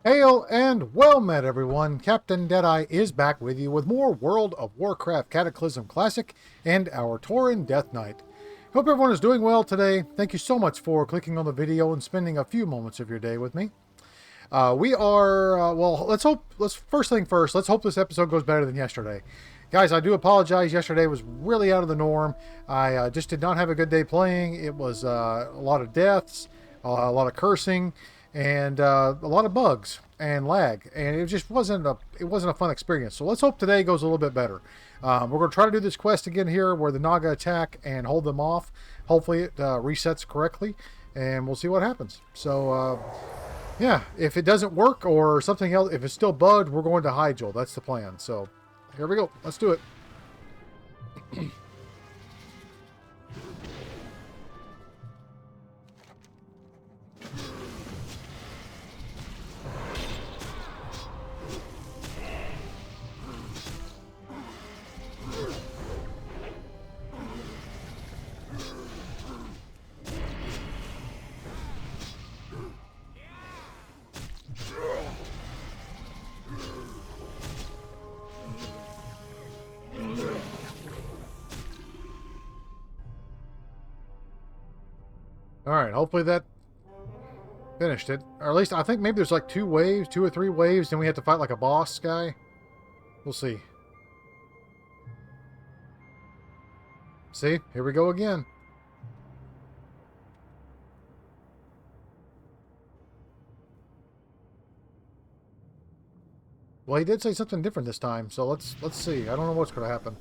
Hail and well met, everyone. Captain Deadeye is back with you with more World of Warcraft Cataclysm Classic and our Tauren Death Knight. Hope everyone is doing well today. Thank you so much for clicking on the video and spending a few moments of your day with me. First thing first, let's hope this episode goes better than yesterday. Guys, I do apologize. Yesterday was really out of the norm. I just did not have a good day playing. It was a lot of deaths, a lot of cursing, and a lot of bugs and lag, and it just wasn't a fun experience. So let's hope today goes a little bit better. We're going to try to do this quest again here where the Naga attack and hold them off. Hopefully it resets correctly, and we'll see what happens. So yeah, if it doesn't work or something else, if it's still bugged, we're going to Hyjal. That's the plan. So here we go. Let's do it. Alright, hopefully that finished it. Or at least, I think maybe there's like 2 or 3 waves, then we have to fight like a boss guy. We'll see. See? Here we go again. Well, he did say something different this time, so let's see. I don't know what's going to happen.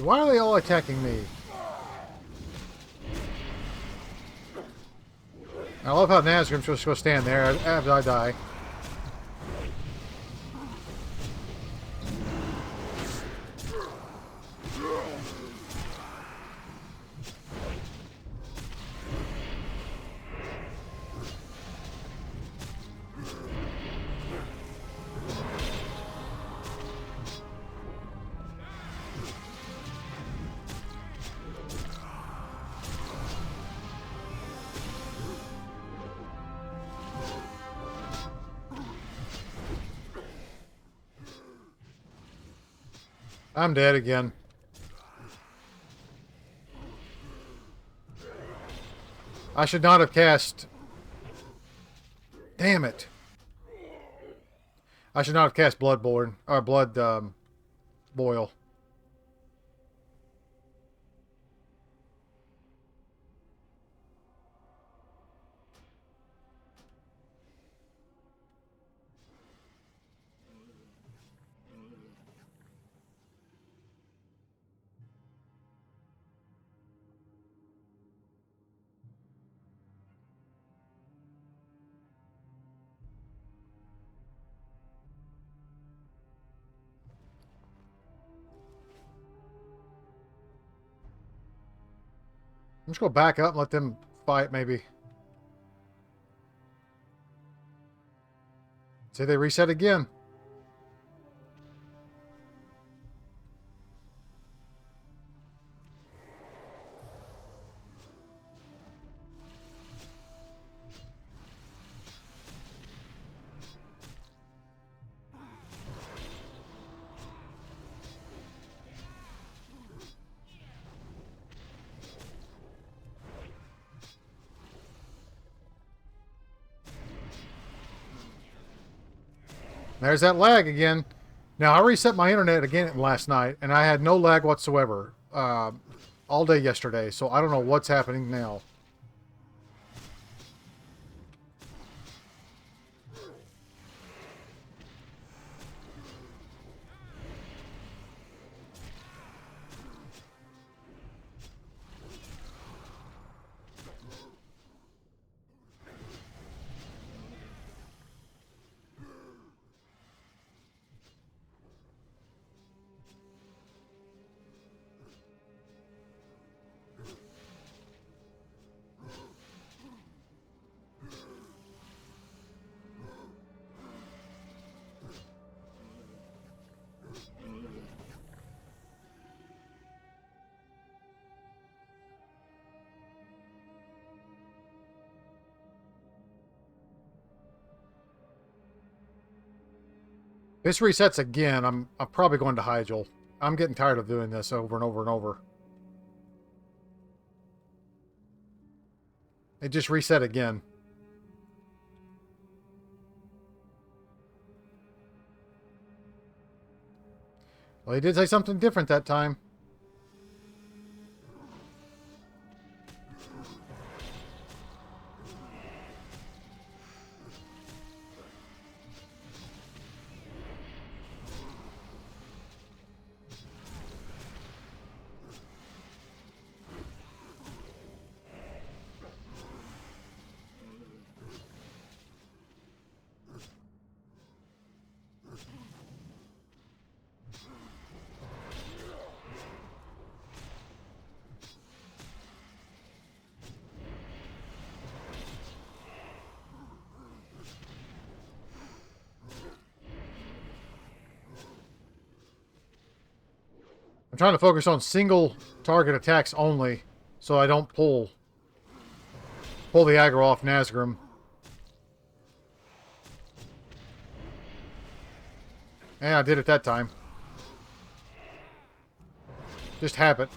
Why are they all attacking me? I love how Nazgrim's just going to stand there after I die. I'm dead again. I should not have cast... Damn it. I should not have cast Bloodborne, or Blood, Boil. I'm just going to back up and let them fight, maybe. See, they reset again. There's that lag again. Now, I reset my internet again last night, and I had no lag whatsoever all day yesterday, so I don't know what's happening now. This resets again. I'm probably going to Hyjal. I'm getting tired of doing this over and over and over. It just reset again. Well, he did say something different that time. I'm trying to focus on single target attacks only, so I don't pull the aggro off Nazgrim. And I did it that time. Just habit.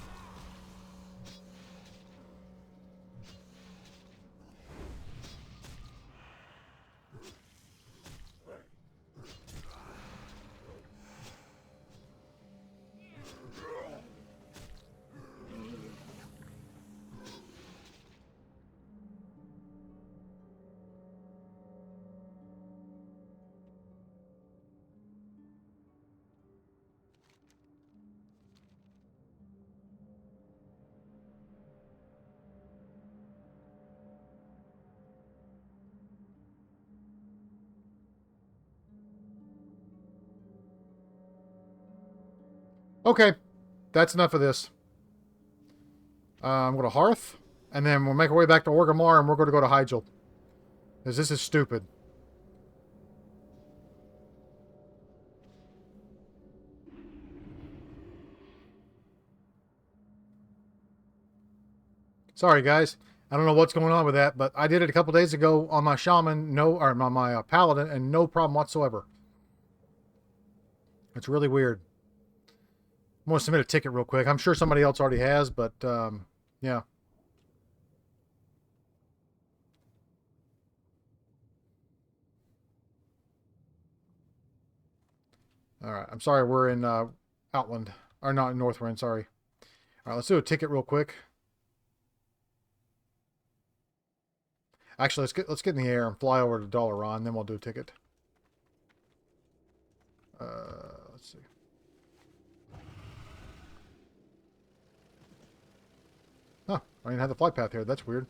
Okay, that's enough of this. I'm going to Hearth, and then we'll make our way back to Orgrimmar, and we're going to go to Hyjal. Because this is stupid. Sorry, guys. I don't know what's going on with that, but I did it a couple days ago on my Shaman, or on my Paladin, and no problem whatsoever. It's really weird. I'm going to submit a ticket real quick. I'm sure somebody else already has, but yeah. All right. I'm sorry. We're in Outland. Or not in Northrend, sorry. All right. Let's do a ticket real quick. Actually, let's get in the air and fly over to Dalaran, then we'll do a ticket. Let's see. Huh, I didn't have the flight path here. That's weird.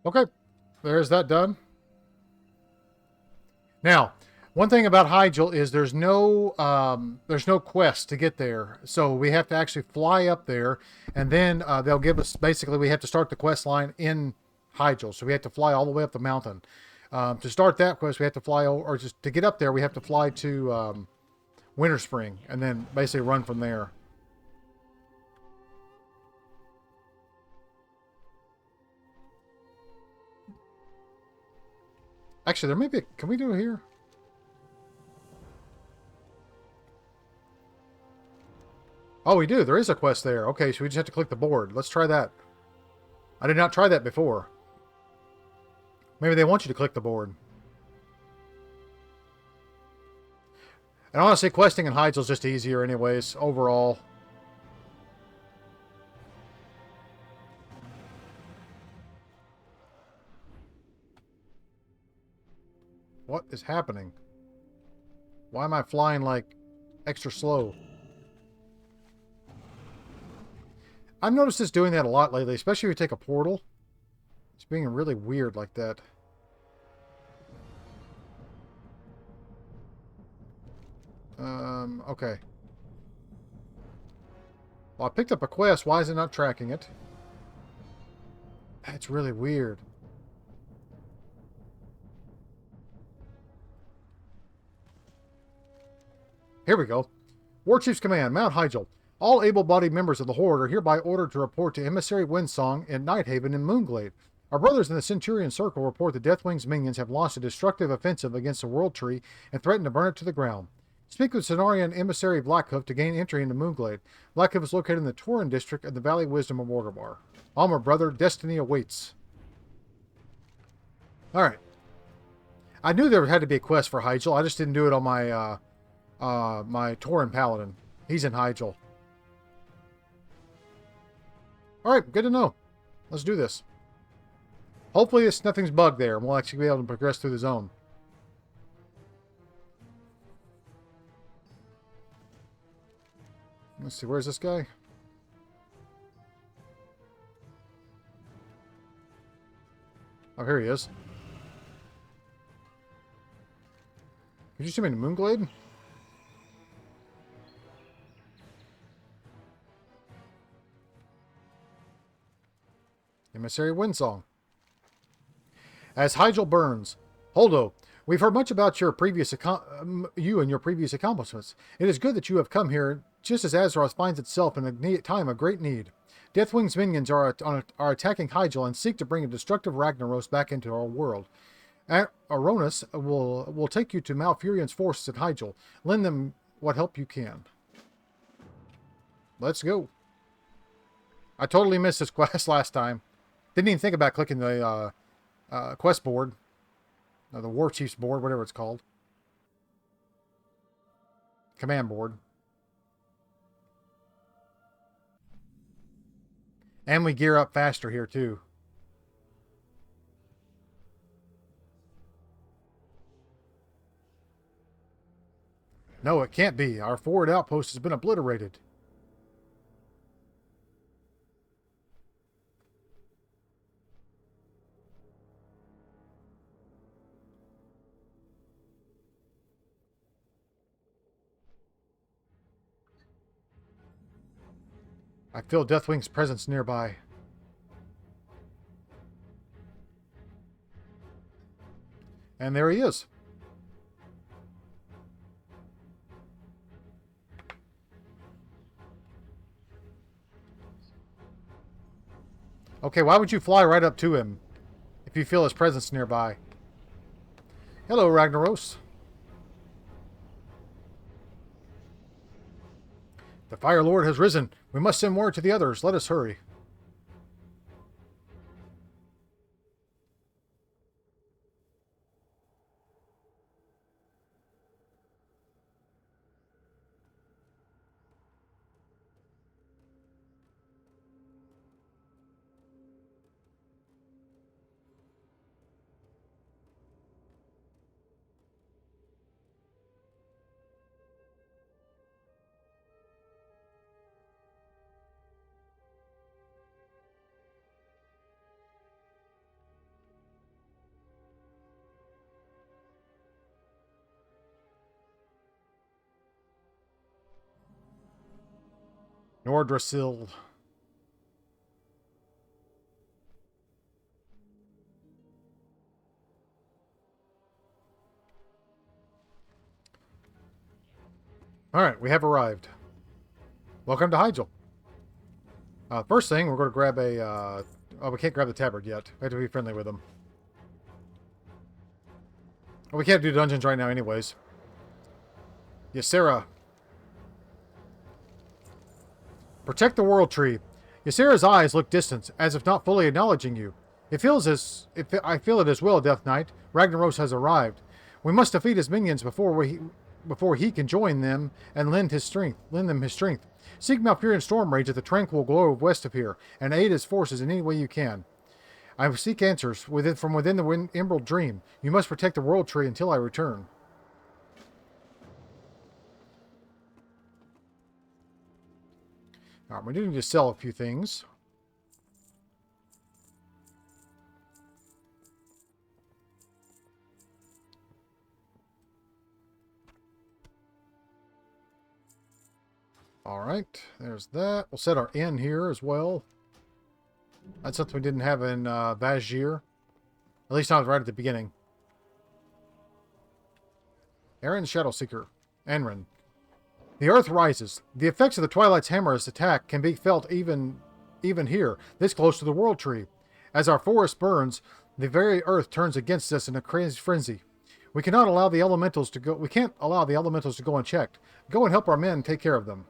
Okay, there's that done. Now, one thing about Hyjal is there's no quest to get there, so we have to actually fly up there, and then they'll give us, basically we have to start the quest line in Hyjal, so we have to fly all the way up the mountain. To start that quest, we have to fly, or just to get up there, we have to fly to Winterspring, and then basically run from there. Actually, there may be... Can we do it here? Oh, we do. There is a quest there. Okay, so we just have to click the board. Let's try that. I did not try that before. Maybe they want you to click the board. And honestly, questing in Hyjal is just easier anyways, overall. is happening? Why am I flying, like, extra slow? I've noticed this doing that a lot lately, especially if you take a portal. It's being really weird like that. Okay. Well, I picked up a quest. Why is it not tracking it? That's really weird. Here we go. War Chief's Command, Mount Hyjal. All able-bodied members of the Horde are hereby ordered to report to Emissary Windsong in Nighthaven in Moonglade. Our brothers in the Centurion Circle report that Deathwing's minions have launched a destructive offensive against the World Tree and threaten to burn it to the ground. Speak with Cenarian Emissary Blackhoof to gain entry into Moonglade. Blackhoof is located in the Tauren district of the Valley Wisdom of Waterbar. Armor, brother. Destiny awaits. Alright. I knew there had to be a quest for Hyjal. I just didn't do it on my, my Tauren Paladin. He's in Hyjal. Alright, good to know. Let's do this. Hopefully nothing's bugged there, and we'll actually be able to progress through the zone. Let's see, where's this guy? Oh, here he is. Did you see me in the Moonglade? Emissary Windsong. As Hyjal burns. Holdo, we've heard much about your previous you and your previous accomplishments. It is good that you have come here just as Azeroth finds itself in a time of great need. Deathwing's minions are attacking Hyjal and seek to bring a destructive Ragnaros back into our world. Aronis will take you to Malfurion's forces at Hyjal. Lend them what help you can. Let's go. I totally missed this quest last time. Didn't even think about clicking the quest board. The War Chief's board, whatever it's called. Command board. And we gear up faster here, too. No, it can't be. Our forward outpost has been obliterated. I feel Deathwing's presence nearby. And there he is. Okay, why would you fly right up to him if you feel his presence nearby? Hello, Ragnaros. The Fire Lord has risen. We must send word to the others. Let us hurry. Nordrassil. Alright, we have arrived. Welcome to Hyjal. First thing, we're going to grab a... oh, we can't grab the tabard yet. We have to be friendly with them. Well, we can't do dungeons right now anyways. Ysera. Protect the World Tree. Ysera's eyes look distant, as if not fully acknowledging you. I feel it as well, Death Knight. Ragnaros has arrived. We must defeat his minions before he can join them and lend them his strength. Seek Malfurion Stormrage at the tranquil grove west of here, and aid his forces in any way you can. I seek answers from within the Emerald Dream. You must protect the World Tree until I return. Alright, we do need to sell a few things. Alright, there's that. We'll set our inn here as well. That's something we didn't have in Vash'jir. At least not right at the beginning. Aaron Shadowseeker. Anrin. The earth rises. The effects of the Twilight's Hammer's attack can be felt even here, this close to the World Tree. As our forest burns, the very earth turns against us in a crazy frenzy. We cannot allow the elementals to go. We can't allow the elementals to go unchecked. Go and help our men take care of them.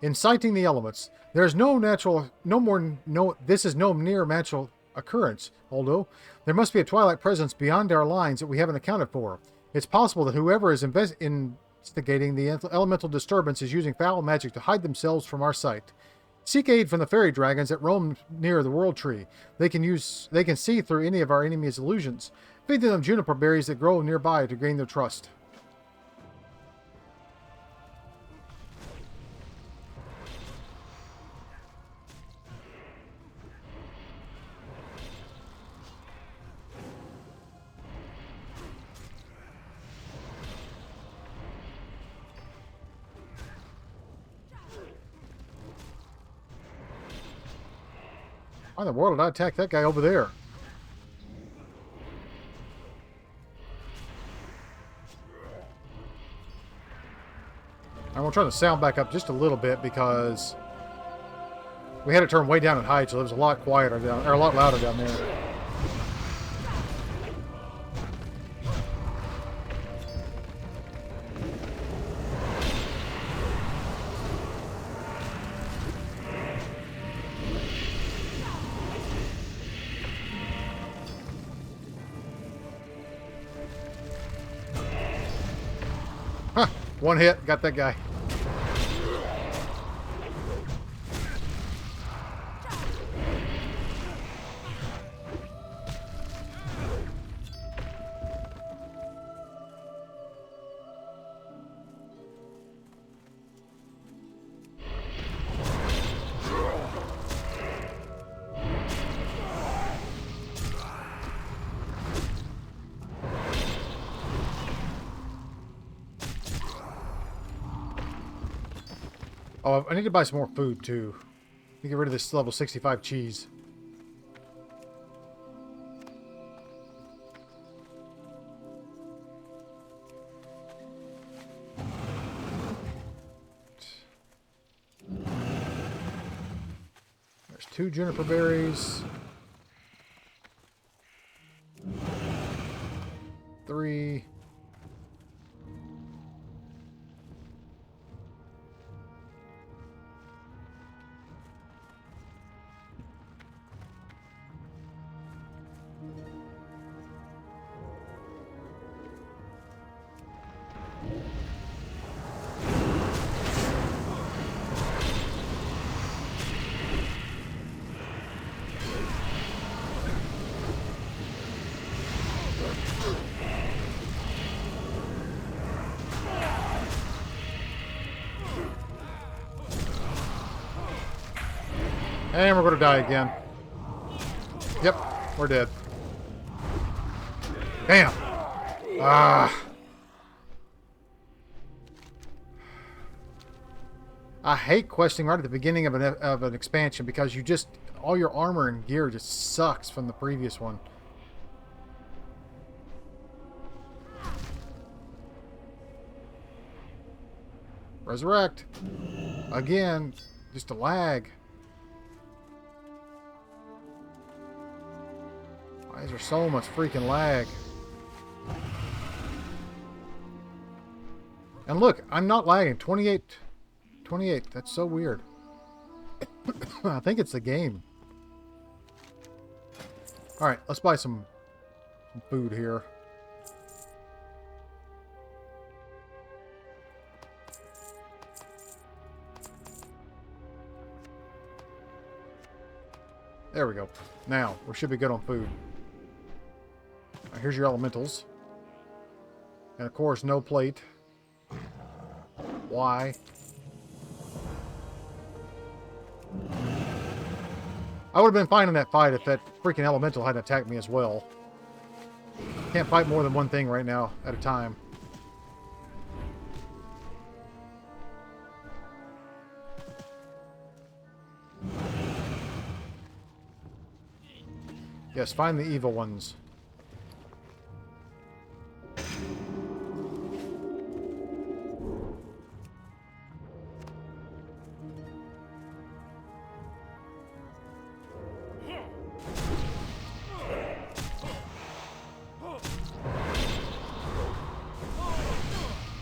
Inciting the elements. There is this is no near natural occurrence, although there must be a Twilight presence beyond our lines that we haven't accounted for. It's possible that whoever is instigating the elemental disturbance is using foul magic to hide themselves from our sight. Seek aid from the fairy dragons that roam near the World Tree. They can see through any of our enemies' illusions. Feed them juniper berries that grow nearby to gain their trust. Why in the world did I attack that guy over there? I'm going to turn the sound back up just a little bit because we had it turned way down at Hyjal, so it was a lot quieter down, or a lot louder down there. Huh, one hit, got that guy. Oh, I need to buy some more food, too. To get rid of this level 65 cheese. There's 2 juniper berries. 3. And we're going to die again. Yep, we're dead. Damn. Ah. I hate questing right at the beginning of an expansion because you just, all your armor and gear just sucks from the previous one. Resurrect. Again, just a lag. Why is there so much freaking lag? And look, I'm not lagging. 28. That's so weird. I think it's the game. Alright, let's buy some food here. There we go. Now, we should be good on food. Right, here's your elementals. And of course, no plate. Why? I would have been fine in that fight if that freaking elemental hadn't attacked me as well. Can't fight more than one thing right now at a time. Yes, find the evil ones.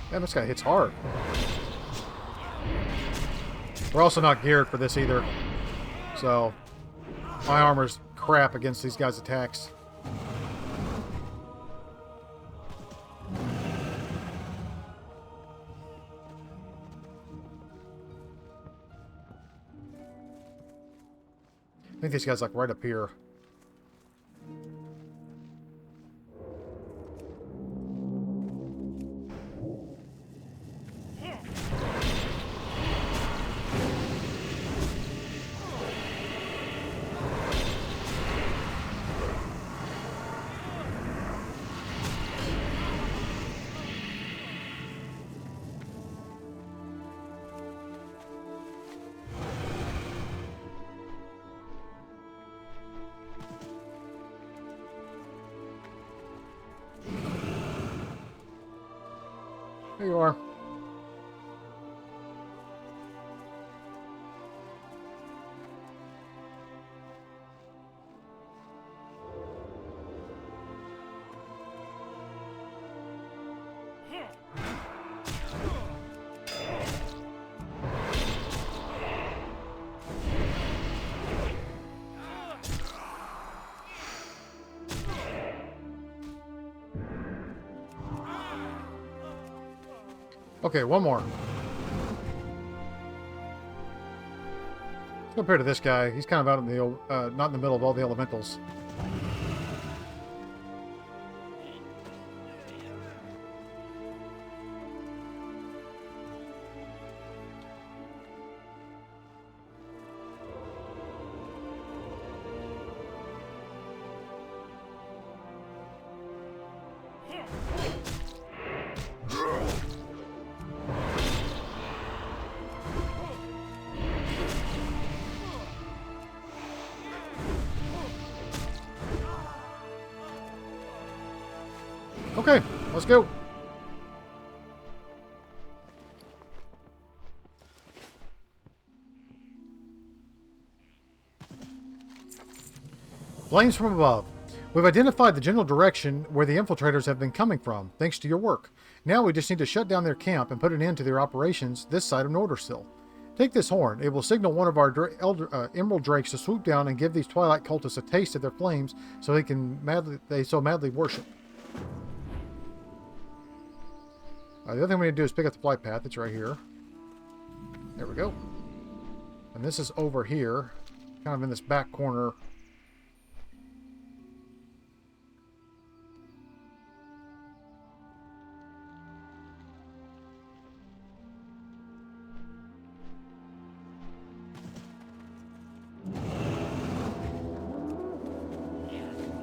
Damn, this guy hits hard. We're also not geared for this either. So, my armor's crap against these guys' attacks. I think this guy's like right up here. There you are. Okay, one more. Compared to this guy, he's kind of out in the not in the middle of all the elementals. Okay, let's go. Flames from above. We've identified the general direction where the infiltrators have been coming from, thanks to your work. Now we just need to shut down their camp and put an end to their operations this side of Nordersill. Take this horn. It will signal one of our emerald drakes to swoop down and give these twilight cultists a taste of their flames so they so madly worship. The other thing we need to do is pick up the flight path. It's right here. There we go. And this is over here, kind of in this back corner.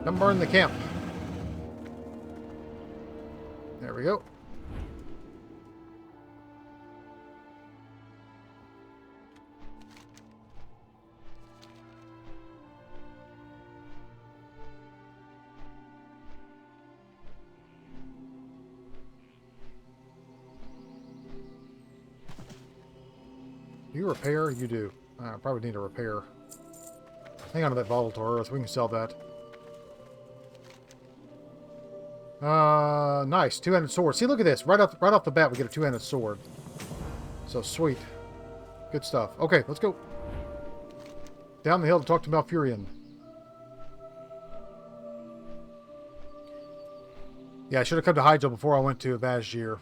Come burn the camp. There we go. Do you repair? You do. I probably need a repair. Hang on to that volatile earth. We can sell that. Nice. Two-handed sword. See, look at this. Right off the bat, we get a two-handed sword. So sweet. Good stuff. Okay, let's go. Down the hill to talk to Malfurion. Yeah, I should have come to Hyjal before I went to Vash'jir.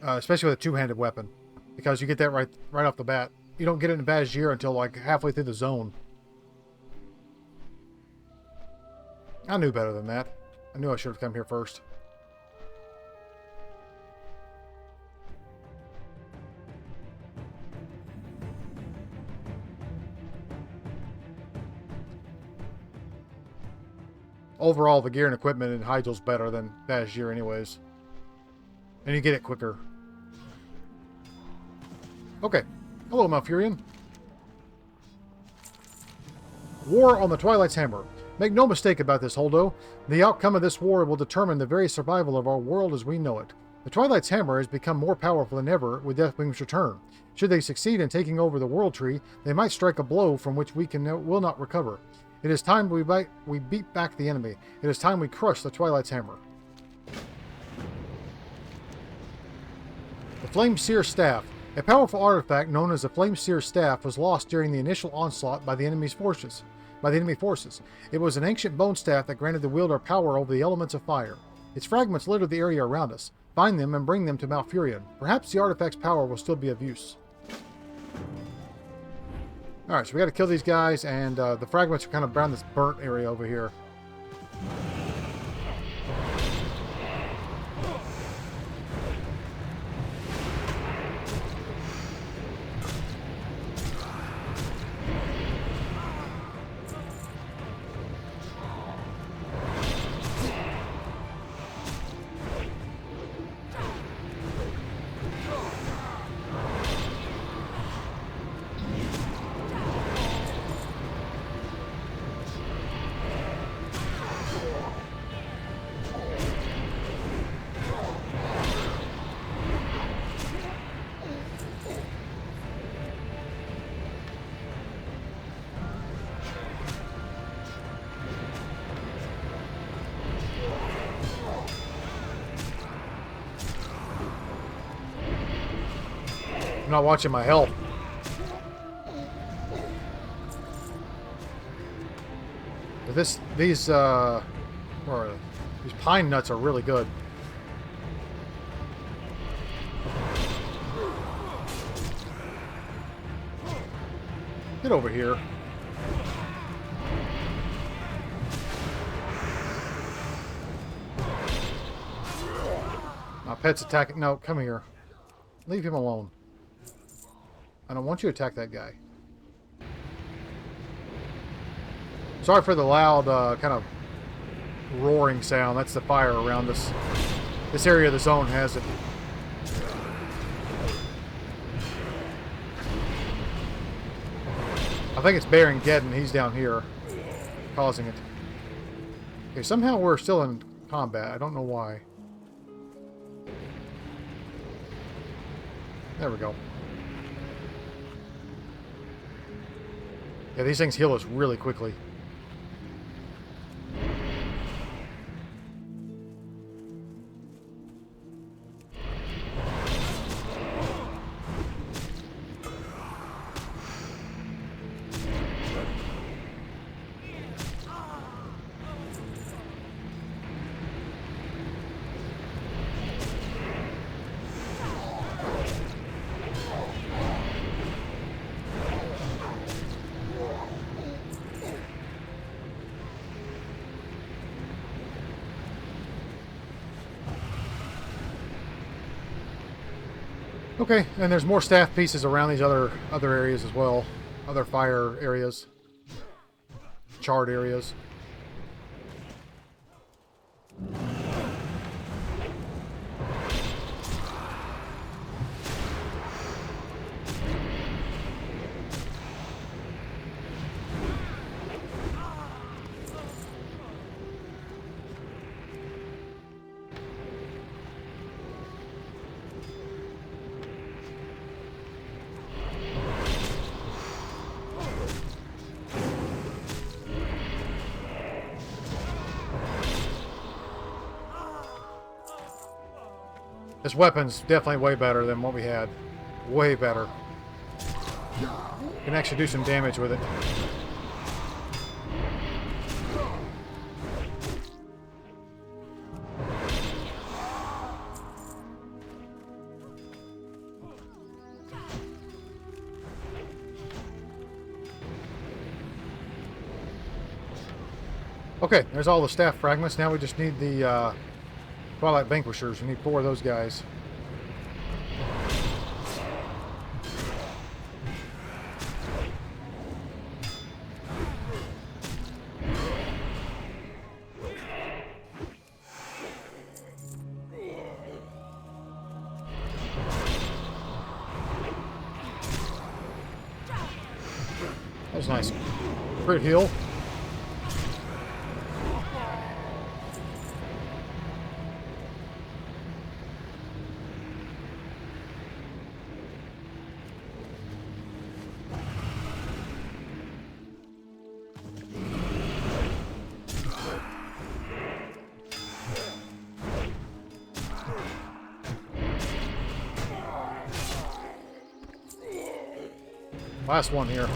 Especially with a two-handed weapon. Because you get that right off the bat. You don't get it in Vash'jir until like halfway through the zone. I knew better than that. I knew I should have come here first. Overall, the gear and equipment in Hyjal's better than Vash'jir anyways. And you get it quicker. Okay. Hello, Malfurion. War on the Twilight's Hammer. Make no mistake about this, Holdo. The outcome of this war will determine the very survival of our world as we know it. The Twilight's Hammer has become more powerful than ever with Deathwing's return. Should they succeed in taking over the World Tree, they might strike a blow from which we will not recover. It is time we beat back the enemy. It is time we crush the Twilight's Hammer. The Flameseer Staff. A powerful artifact known as the Flameseer Staff was lost during the initial onslaught by the enemy forces. It was an ancient bone staff that granted the wielder power over the elements of fire. Its fragments litter the area around us. Find them and bring them to Malfurion. Perhaps the artifact's power will still be of use. Alright, so we got to kill these guys, and the fragments are kind of around this burnt area over here. I'm not watching my health. But these pine nuts are really good. Get over here. My pet's attacking. No, come here. Leave him alone. I don't want you to attack that guy. Sorry for the loud kind of roaring sound. That's the fire around this area of the zone has it. I think it's Baron-Geddon. He's down here causing it. Okay, somehow we're still in combat. I don't know why. There we go. Yeah, these things heal us really quickly. Okay, and there's more staff pieces around these other areas as well. Other fire areas. Charred areas. This weapon's definitely way better than what we had. Way better. Can actually do some damage with it. Okay, there's all the staff fragments. Now we just need the Twilight Vanquishers. We need 4 of those guys. That was nice. Crit heal. Last one here.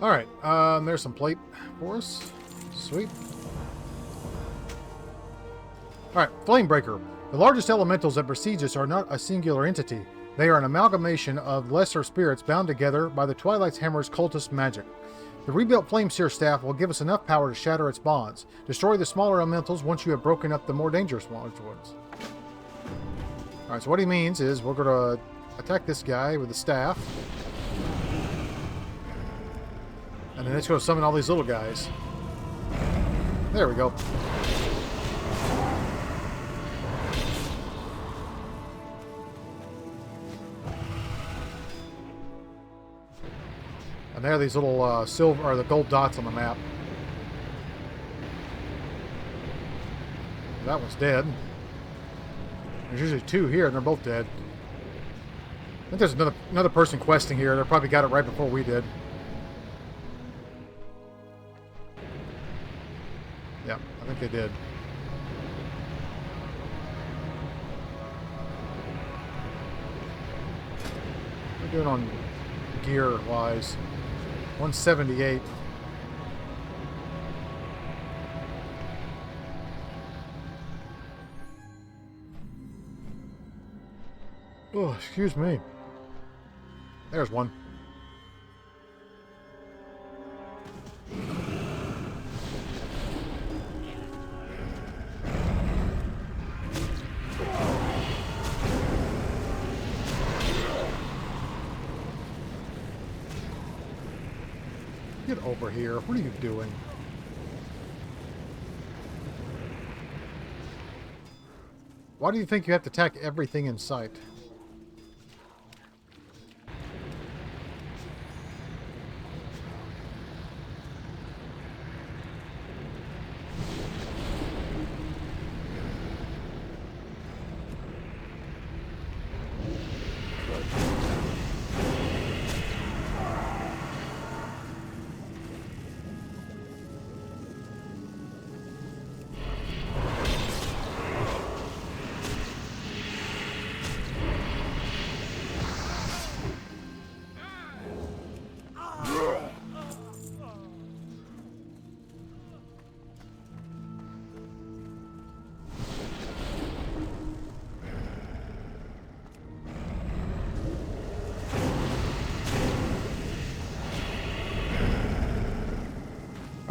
Alright, there's some plate for us. Sweet. Alright, Flamebreaker. The largest elementals that besiege us are not a singular entity. They are an amalgamation of lesser spirits bound together by the Twilight's Hammer's cultist magic. The rebuilt Flameseer staff will give us enough power to shatter its bonds. Destroy the smaller elementals once you have broken up the more dangerous ones. Alright, so what he means is we're going to attack this guy with the staff. And then it's going to summon all these little guys. There we go. And there are these little silver or the gold dots on the map. That one's dead. There's usually 2 here, and they're both dead. I think there's another person questing here. They probably got it right before we did. Yeah, I think they did. What are we doing on gear-wise? 178. Oh, excuse me. There's one. Get over here. What are you doing? Why do you think you have to attack everything in sight?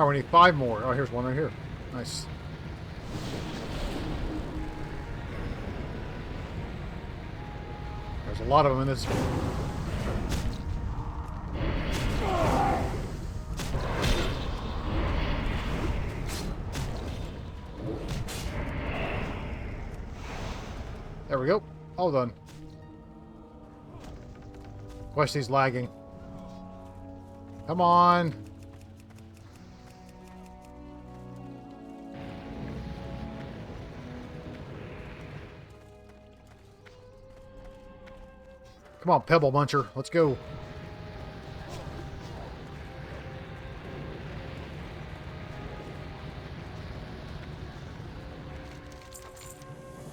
Oh, we need 5 more. Oh, here's one right here. Nice. There's a lot of them in this. There we go. All done. Questy's lagging. Come on. Come on, Pebble Muncher. Let's go.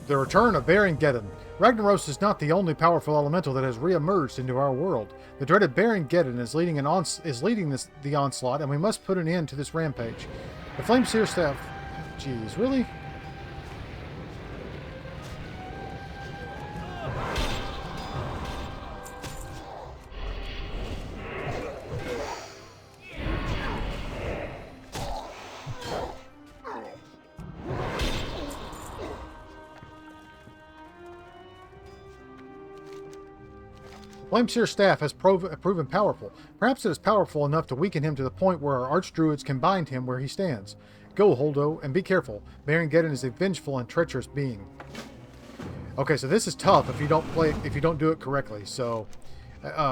The return of Baron-Geddon. Ragnaros is not the only powerful elemental that has re-emerged into our world. The dreaded Baron-Geddon is leading the onslaught, and we must put an end to this rampage. The Flameseer staff... Jeez, really? Flameseer staff has proven powerful. Perhaps it is powerful enough to weaken him to the point where our archdruids can bind him where he stands. Go, Holdo, and be careful. Baron-Geddon is a vengeful and treacherous being. Okay, so this is tough if you don't do it correctly. So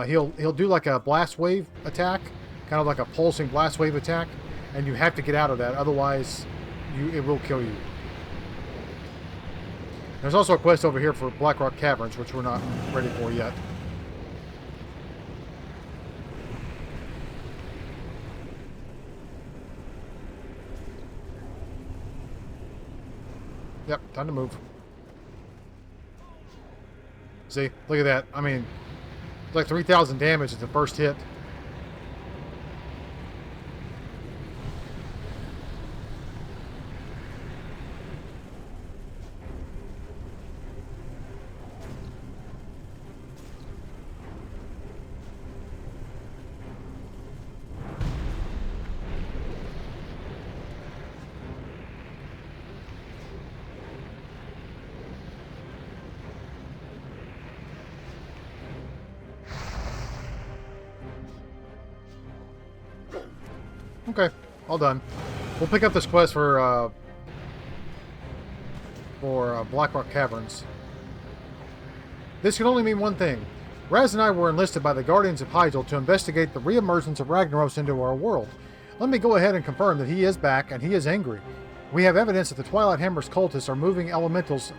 he'll do like a blast wave attack, kind of like a pulsing blast wave attack, and you have to get out of that, otherwise it will kill you. There's also a quest over here for Blackrock Caverns, which we're not ready for yet. Yep, time to move. See, look at that. I mean, it's like 3,000 damage at the first hit. Okay, all done. We'll pick up this quest for Blackrock Caverns. This can only mean one thing. Raz and I were enlisted by the Guardians of Hyjal to investigate the re-emergence of Ragnaros into our world. Let me go ahead and confirm that he is back and he is angry. We have evidence that the Twilight Hammer's cultists are moving elementals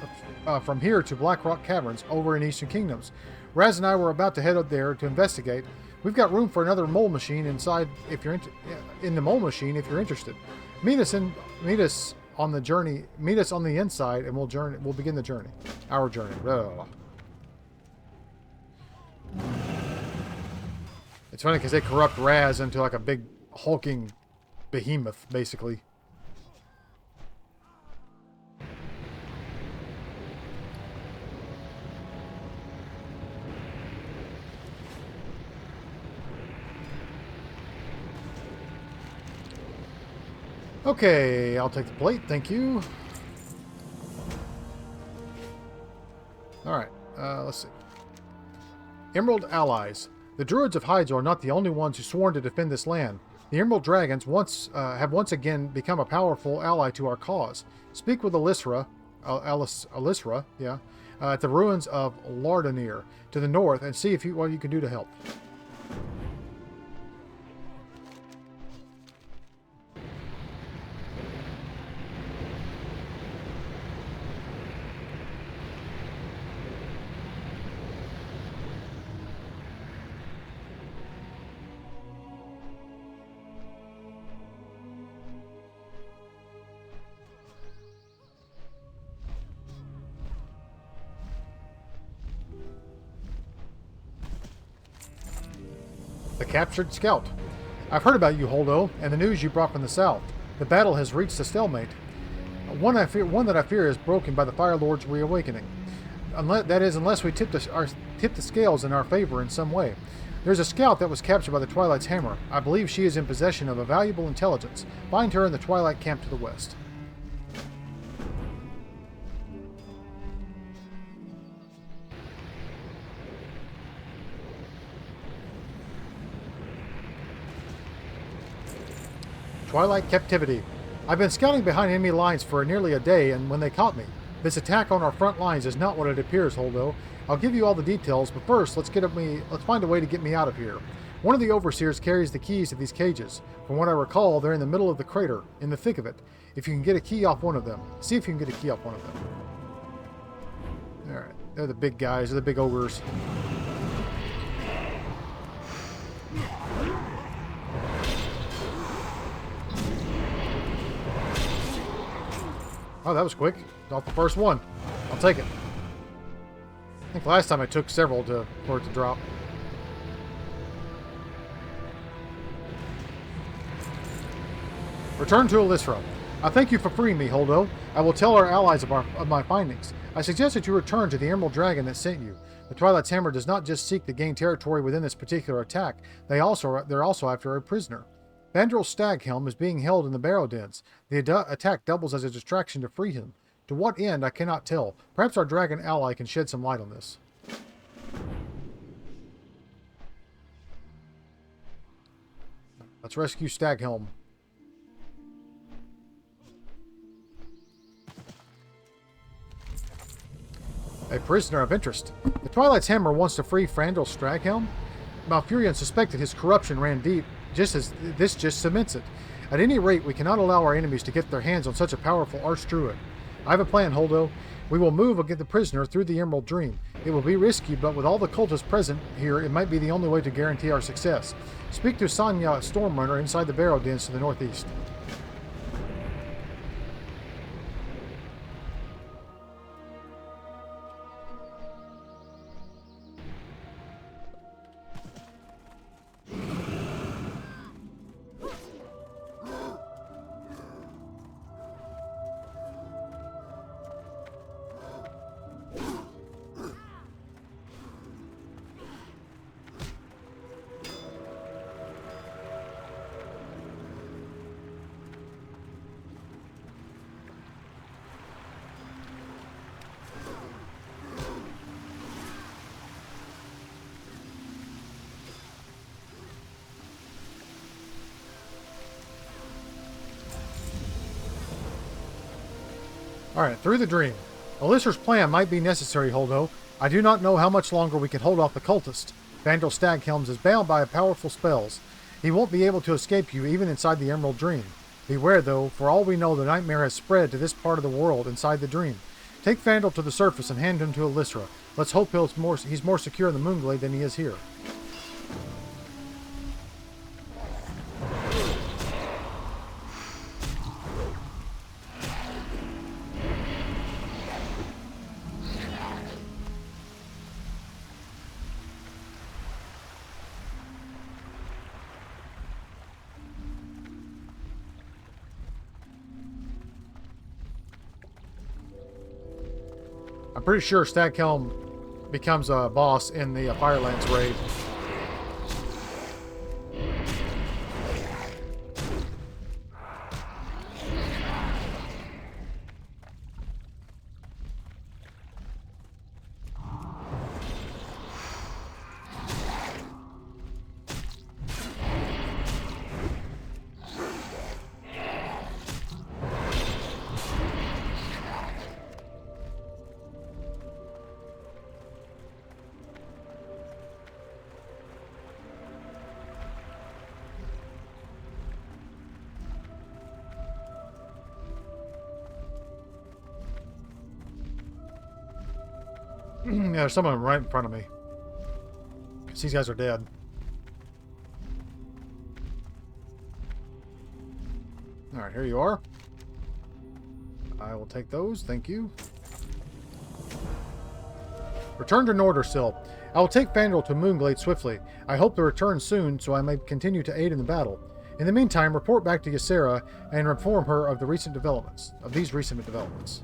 from here to Blackrock Caverns over in Eastern Kingdoms. Raz and I were about to head up there to investigate. We've got room for another mole machine inside. If you're in the mole machine, if you're interested, meet us on the journey. Meet us on the inside, and we'll begin the journey. Our journey. Ugh. It's funny because they corrupt Raz into like a big hulking behemoth, basically. Okay, I'll take the plate, thank you. Alright, let's see. Emerald Allies. The Druids of Hyjal are not the only ones who sworn to defend this land. The Emerald Dragons have once again become a powerful ally to our cause. Speak with Alisra, at the ruins of Lardanir to the north and see what you can do to help. The captured scout. I've heard about you, Holdo, and the news you brought from the south. The battle has reached a stalemate. One that I fear is broken by the Fire Lord's reawakening. Unless we tip the scales in our favor in some way. There's a scout that was captured by the Twilight's Hammer. I believe she is in possession of a valuable intelligence. Find her in the Twilight camp to the west. Twilight captivity. I've been scouting behind enemy lines for nearly a day, and when they caught me. This attack on our front lines is not what it appears, Holdo. I'll give you all the details, but first, let's find a way to get me out of here. One of the overseers carries the keys to these cages. From what I recall, they're in the middle of the crater, in the thick of it. If you can get a key off one of them. See if you can get a key off one of them. Alright, they're the big guys, they're the big ogres. Oh, that was quick. Not the first one. I'll take it. I think last time I took several for it to drop. Return to Elisra. I thank you for freeing me, Holdo. I will tell our allies of my findings. I suggest that you return to the Emerald Dragon that sent you. The Twilight's Hammer does not just seek to gain territory within this particular attack. They're also after a prisoner. Vandrel's Staghelm is being held in the Barrow Dens. The attack doubles as a distraction to free him. To what end, I cannot tell. Perhaps our dragon ally can shed some light on this. Let's rescue Staghelm. A prisoner of interest. The Twilight's Hammer wants to free Frandil Staghelm. Malfurion suspected his corruption ran deep, just as this just cements it. At any rate, we cannot allow our enemies to get their hands on such a powerful archdruid. I have a plan, Holdo. We will move and get the prisoner through the Emerald Dream. It will be risky, but with all the cultists present here, it might be the only way to guarantee our success. Speak to Sanya Stormrunner inside the Barrow Dens to the northeast. Alright, through the dream. Elisra's plan might be necessary, Holdo. I do not know how much longer we can hold off the cultist. Vandal Staghelm is bound by powerful spells. He won't be able to escape you even inside the Emerald Dream. Beware, though, for all we know the nightmare has spread to this part of the world inside the dream. Take Vandal to the surface and hand him to Elisra. Let's hope he's more secure in the Moonglade than he is here. I'm pretty sure Staghelm becomes a boss in the Firelance raid. Yeah, there's some of them right in front of me. Because these guys are dead. Alright, here you are. I will take those, thank you. Return to Nordersill. I will take Vandal to Moonglade swiftly. I hope to return soon so I may continue to aid in the battle. In the meantime, report back to Ysera and inform her of these recent developments.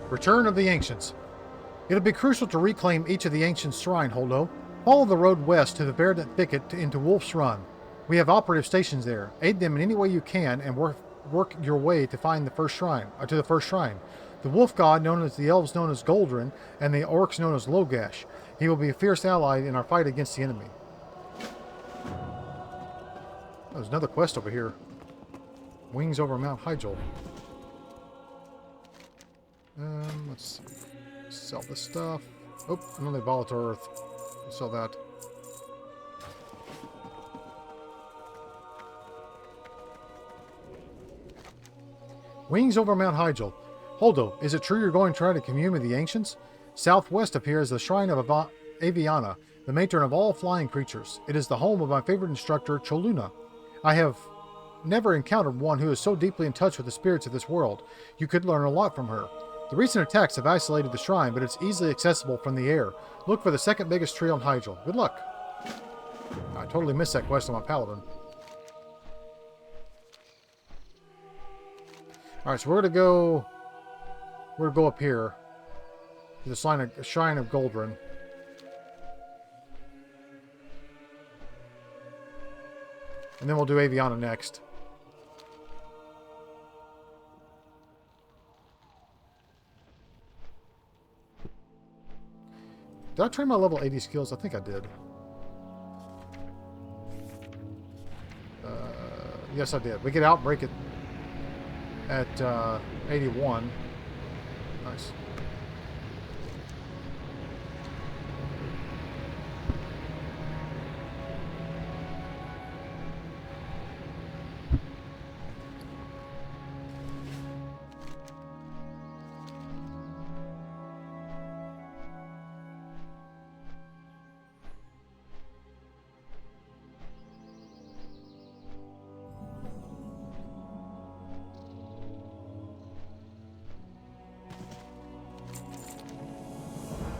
Return of the Ancients. It'll be crucial to reclaim each of the Ancients' shrine, Holdo. Follow the road west to the Verdant Thicket into Wolf's Run. We have operative stations there. Aid them in any way you can and work your way to find the first shrine. The wolf god, known as the elves known as Goldrin, and the orcs known as Logash. He will be a fierce ally in our fight against the enemy. There's another quest over here. Wings over Mount Hyjal. Let's see. Sell this stuff. Oh, another volatile earth. We'll sell that. Wings over Mount Hyjal. Holdo, is it true you're going to try to commune with the ancients? Southwest of here is the shrine of Aviana, the matron of all flying creatures. It is the home of my favorite instructor, Choluna. I have never encountered one who is so deeply in touch with the spirits of this world. You could learn a lot from her. The recent attacks have isolated the shrine, but it's easily accessible from the air. Look for the second biggest tree on Hyjal. Good luck. I totally missed that quest on my paladin. Alright, so we're gonna go up here to the Shrine of Goldrin. And then we'll do Aviana next. Did I train my level 80 skills? I think I did. Yes, I did. We could outbreak it at 81. Nice.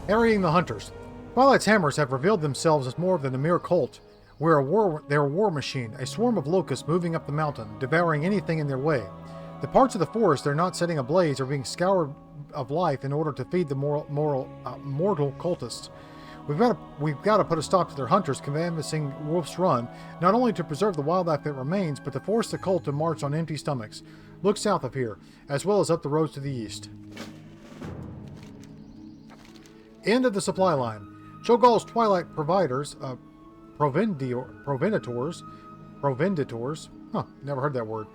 Harrying the Hunters. Twilight's Hammers have revealed themselves as more than a mere cult. They're a war machine, a swarm of locusts moving up the mountain, devouring anything in their way. The parts of the forest they're not setting ablaze are being scoured of life in order to feed the mortal cultists. We've got to put a stop to their hunters canvassing Wolf's Run, not only to preserve the wildlife that remains, but to force the cult to march on empty stomachs. Look south of here, as well as up the roads to the east. End of the supply line. Cho'Gall's Twilight Providers, Provenditors, never heard that word,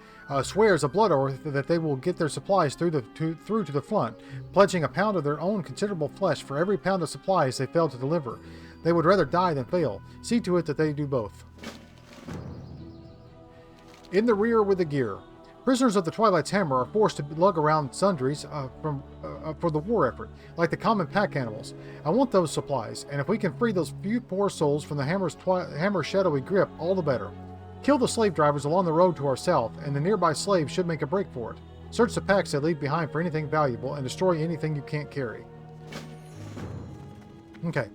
swears a blood oath that they will get their supplies through to the front, pledging a pound of their own considerable flesh for every pound of supplies they fail to deliver. They would rather die than fail. See to it that they do both. In the rear with the gear. Prisoners of the Twilight's Hammer are forced to lug around sundries for the war effort, like the common pack animals. I want those supplies, and if we can free those few poor souls from the Hammer's shadowy grip, all the better. Kill the slave drivers along the road to our south, and the nearby slaves should make a break for it. Search the packs they leave behind for anything valuable, and destroy anything you can't carry. Okay,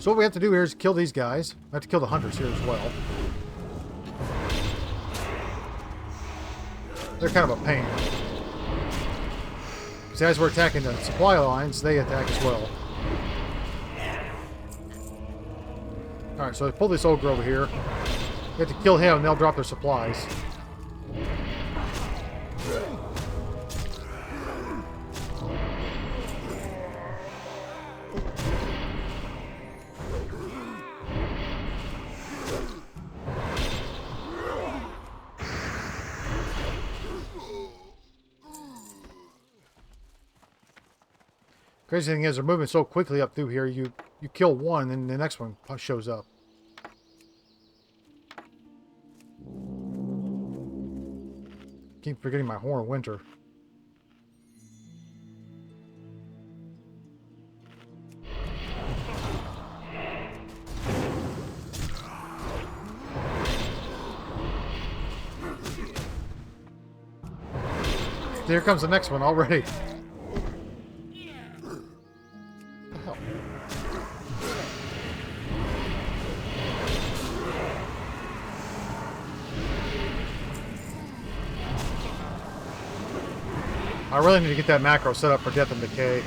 so what we have to do here is kill these guys. We have to kill the hunters here as well. They're kind of a pain. Because as we're attacking the supply lines, they attack as well. Alright, so I pull this ogre over here. We have to kill him and they'll drop their supplies. Crazy thing is, they're moving so quickly up through here, you kill one, and the next one shows up. Keep forgetting my Horn of Winter. Here comes the next one already. I really need to get that macro set up for Death and Decay.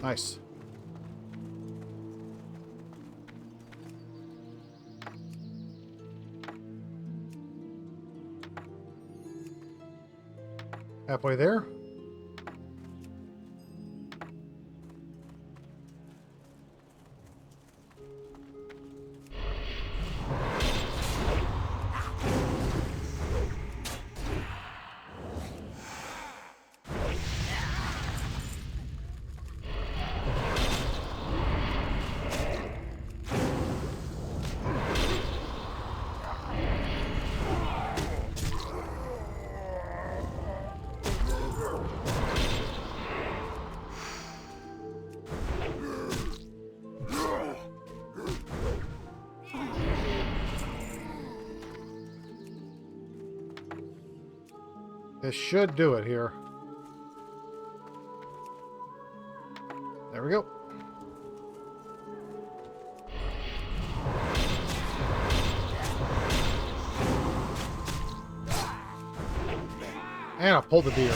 Nice. Halfway there. This should do it here. There we go. And I pulled the deer.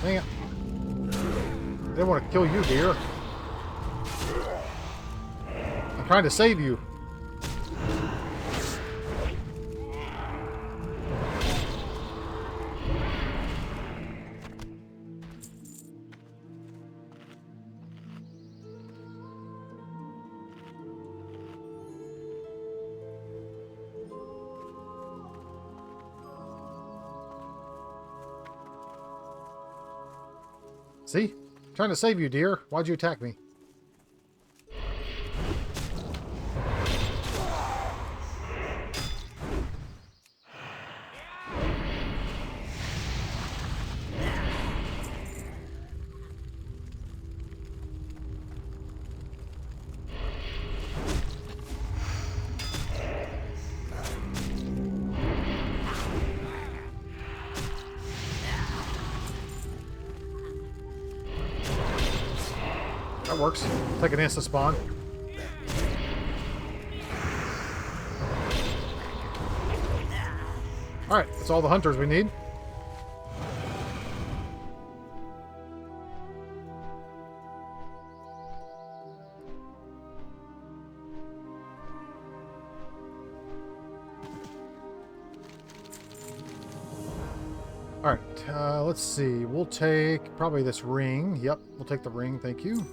Dang it. I didn't want to kill you, deer. I'm trying to save you. See? I'm trying to save you, dear. Why'd you attack me? That works. Take an instant spawn. Alright, that's all the hunters we need. Alright, let's see. We'll take probably this ring. Yep, we'll take the ring, thank you.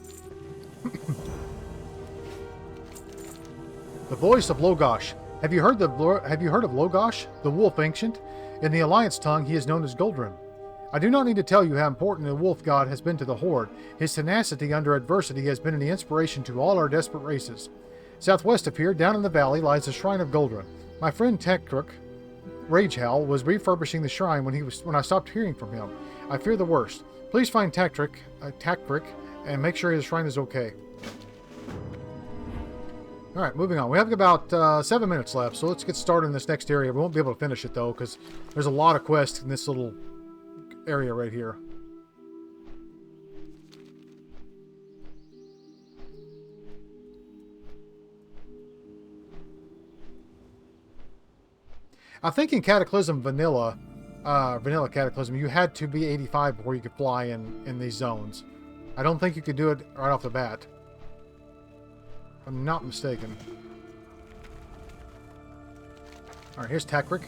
The voice of Logosh. Have you heard of Logosh, the wolf ancient? In the Alliance tongue, he is known as Guldran. I do not need to tell you how important the wolf god has been to the Horde. His tenacity under adversity has been an inspiration to all our desperate races. Southwest of here, down in the valley, lies the shrine of Guldran. My friend Tekkruk, Ragehowl, was refurbishing the shrine when I stopped hearing from him. I fear the worst. Please find Tekkruk, and make sure his shrine is okay. Alright, moving on. We have about 7 minutes left, so let's get started in this next area. We won't be able to finish it, though, because there's a lot of quests in this little area right here. I think in Cataclysm Vanilla Cataclysm, you had to be 85 before you could fly in these zones. I don't think you could do it right off the bat. If I'm not mistaken. Alright, here's Tekkruk.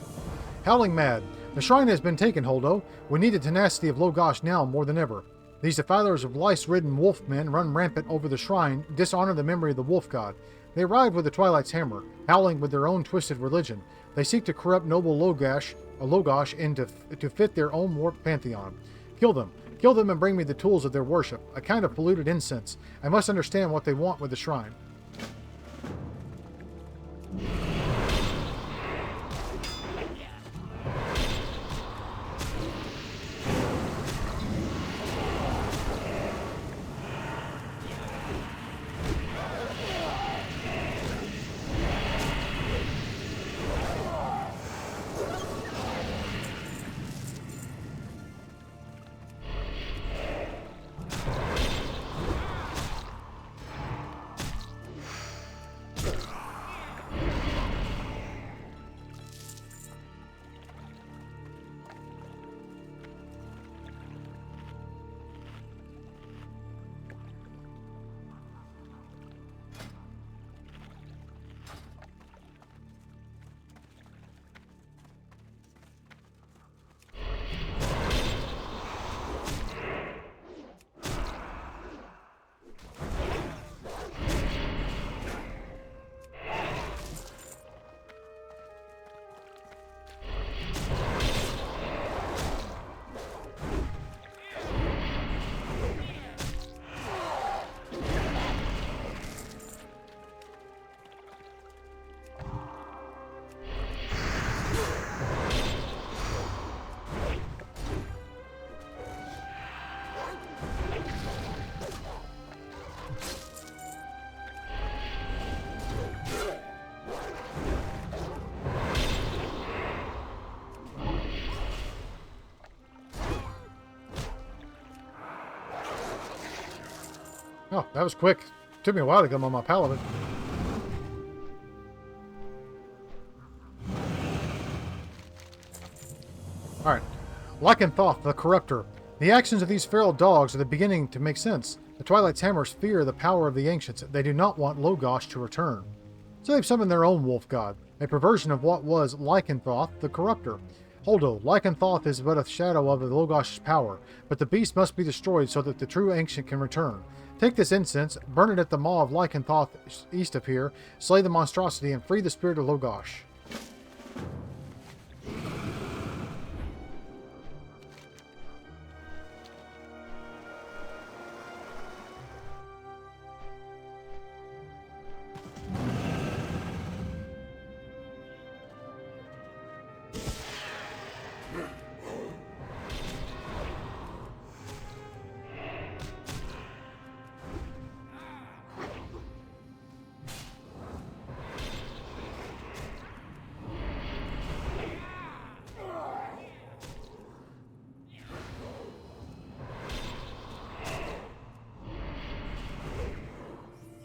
Howling mad. The shrine has been taken, Holdo. We need the tenacity of Logosh now more than ever. These defilers of lice-ridden wolf-men run rampant over the shrine, dishonor the memory of the wolf god. They arrive with the Twilight's hammer, howling with their own twisted religion. They seek to corrupt noble Logosh to fit their own warped pantheon. Kill them. Kill them and bring me the tools of their worship, a kind of polluted incense. I must understand what they want with the shrine. Oh, that was quick. Took me a while to get him on my paladin. Alright. Lycanthoth, the Corruptor. The actions of these feral dogs are the beginning to make sense. The Twilight's Hammers fear the power of the Ancients. They do not want Logosh to return. So they've summoned their own wolf god, a perversion of what was Lycanthoth, the Corruptor. Holdo, Lycanthoth is but a shadow of the Logosh's power, but the beast must be destroyed so that the true Ancient can return. Take this incense, burn it at the maw of Lycanthoth east of here, slay the monstrosity, and free the spirit of Logosh.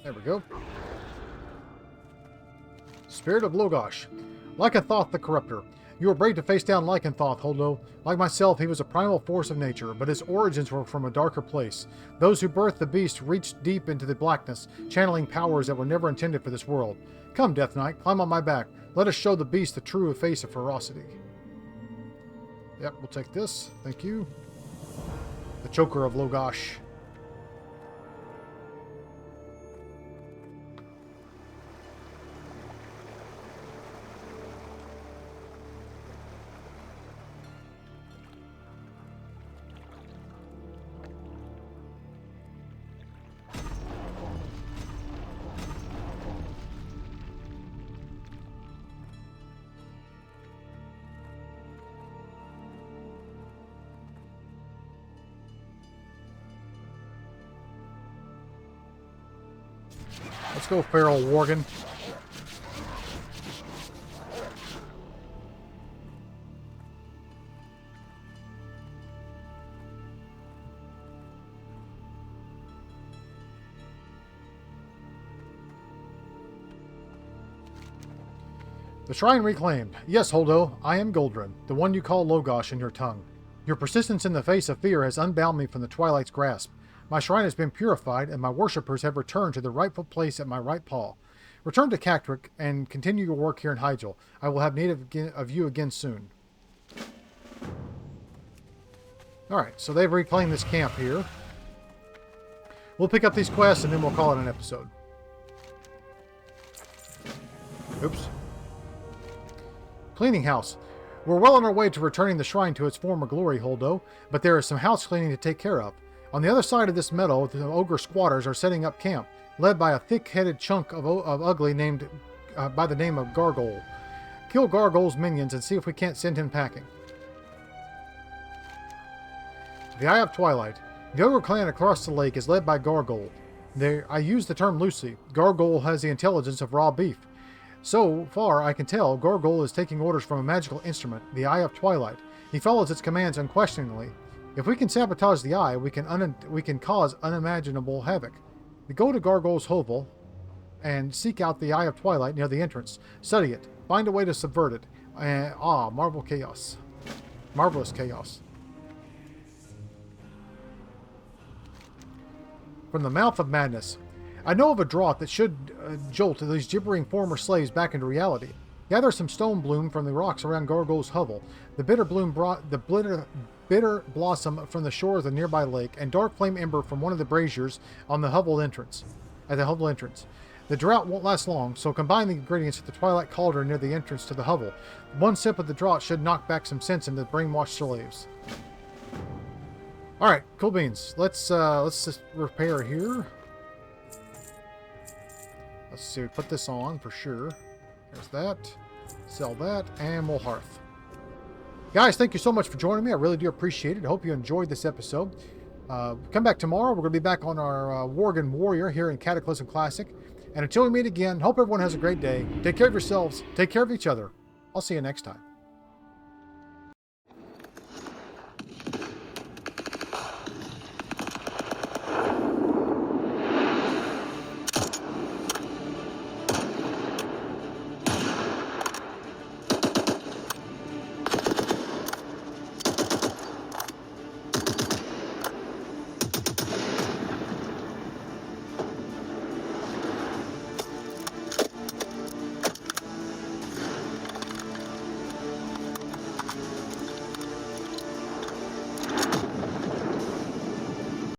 There we go. Spirit of Logosh. Lycanthoth the Corruptor. You were brave to face down Lycanthoth, Holdo. Like myself, he was a primal force of nature, but his origins were from a darker place. Those who birthed the beast reached deep into the blackness, channeling powers that were never intended for this world. Come, Death Knight, climb on my back. Let us show the beast the true face of ferocity. Yep, we'll take this. Thank you. The Choker of Logosh. Let's go, Feral Worgen. The shrine reclaimed. Yes, Holdo, I am Goldrin, the one you call Logosh in your tongue. Your persistence in the face of fear has unbound me from the Twilight's grasp. My shrine has been purified, and my worshippers have returned to the rightful place at my right paw. Return to Cataclysm and continue your work here in Hyjal. I will have need of you again soon. Alright, so they've reclaimed this camp here. We'll pick up these quests, and then we'll call it an episode. Oops. Cleaning house. We're well on our way to returning the shrine to its former glory, Holdo, but there is some house cleaning to take care of. On the other side of this meadow, the ogre squatters are setting up camp, led by a thick-headed chunk of ugly named by the name of Gargoyle. Kill Gargoyle's minions and see if we can't send him packing. The Eye of Twilight. The ogre clan across the lake is led by Gargoyle. I use the term loosely. Gargoyle has the intelligence of raw beef. So far, I can tell, Gargoyle is taking orders from a magical instrument, the Eye of Twilight. He follows its commands unquestioningly. If we can sabotage the Eye, we can cause unimaginable havoc. We go to Gargoyle's hovel and seek out the Eye of Twilight near the entrance. Study it. Find a way to subvert it. Marvelous chaos. Marvelous chaos. From the mouth of madness. I know of a draught that should jolt these gibbering former slaves back into reality. Gather some stone bloom from the rocks around Gargoyle's hovel. The bitter bloom brought the bitter blossom from the shore of the nearby lake, and dark flame ember from one of the braziers on the hovel entrance. The drought won't last long, so combine the ingredients at the twilight cauldron near the entrance to the hovel. One sip of the draught should knock back some sense into the brainwashed slaves. All right, cool beans. Let's just repair here. Let's see. Put this on for sure. There's that. Sell that, and we'll hearth. Guys, thank you so much for joining me. I really do appreciate it. I hope you enjoyed this episode. Come back tomorrow. We're going to be back on our Worgen Warrior here in Cataclysm Classic. And until we meet again, hope everyone has a great day. Take care of yourselves. Take care of each other. I'll see you next time.